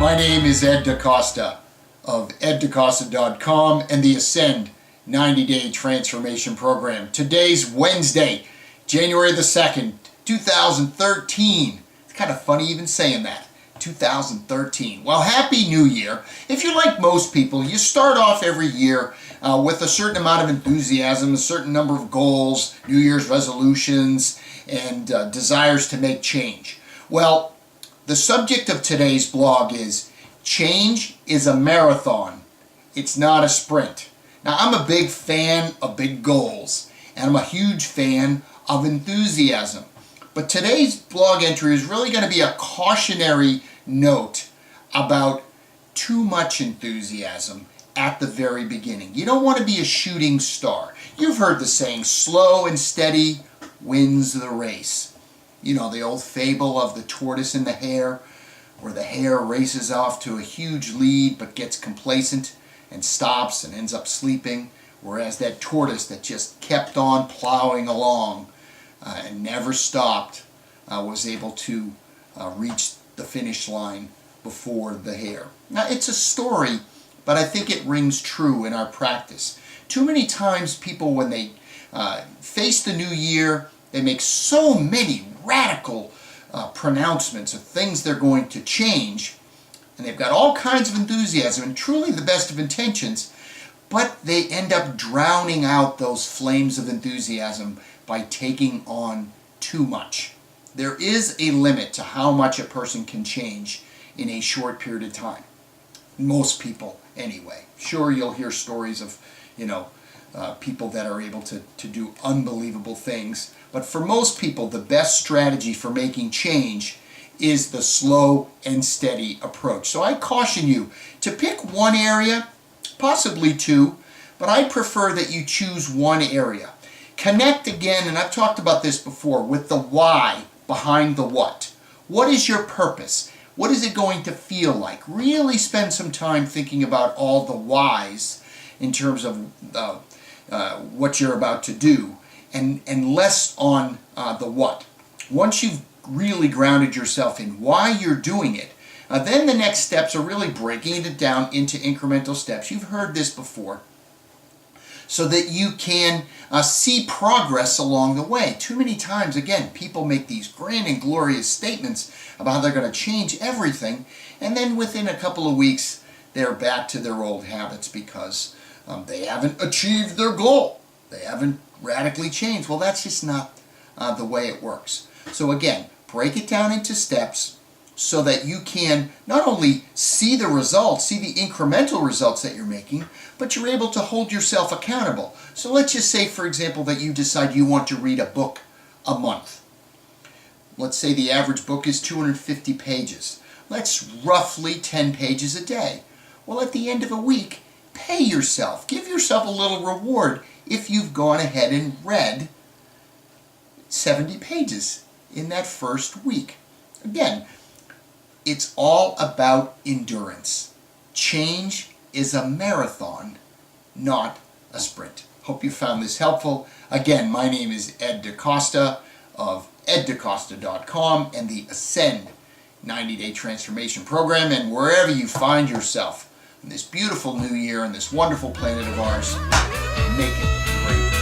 My name is Ed DeCosta of eddecosta.com and the Ascend 90-Day Transformation Program. Today's Wednesday, January the 2nd, 2013. It's kind of funny even saying that. 2013. Well, Happy New Year. If you're like most people, you start off every year with a certain amount of enthusiasm, a certain number of goals, New Year's resolutions, and desires to make change. Well, the subject of today's blog is change is a marathon. It's not a sprint. Now, I'm a big fan of big goals, and I'm a huge fan of enthusiasm. But today's blog entry is really going to be a cautionary note about too much enthusiasm at the very beginning. You don't want to be a shooting star. You've heard the saying, slow and steady wins the race. You know, the old fable of the tortoise and the hare, where the hare races off to a huge lead but gets complacent and stops and ends up sleeping, whereas that tortoise that just kept on plowing along and never stopped was able to reach the finish line before the hare. Now, it's a story, but I think it rings true in our practice. Too many times people, when they face the new year, they make so many radical pronouncements of things they're going to change, and they've got all kinds of enthusiasm and truly the best of intentions, but they end up drowning out those flames of enthusiasm by taking on too much. There is a limit to how much a person can change in a short period of time. Most people, anyway. Sure, you'll hear stories of, people that are able to do unbelievable things. But for most people, the best strategy for making change is the slow and steady approach. So I caution you to pick one area, possibly two, but I prefer that you choose one area. Connect again, and I've talked about this before, with the why behind the what. What is your purpose? What is it going to feel like? Really spend some time thinking about all the whys in terms of what you're about to do, and less on the what. Once you've really grounded yourself in why you're doing it, then the next steps are really breaking it down into incremental steps. You've heard this before. So that you can see progress along the way. Too many times, again, people make these grand and glorious statements about how they're going to change everything, and then within a couple of weeks, they're back to their old habits because they haven't achieved their goal. They haven't radically changed. Well, that's just not the way it works. So again, break it down into steps so that you can not only see the results, see the incremental results that you're making, but you're able to hold yourself accountable. So let's just say, for example, that you decide you want to read a book a month. Let's say the average book is 250 pages. That's roughly 10 pages a day. Well, at the end of a week, pay yourself. Give yourself a little reward if you've gone ahead and read 70 pages in that first week. Again, it's all about endurance. Change is a marathon, not a sprint. Hope you found this helpful. Again, my name is Ed DeCosta of eddecosta.com and the Ascend 90-Day Transformation Program. And wherever you find yourself in this beautiful new year on this wonderful planet of ours, make it great.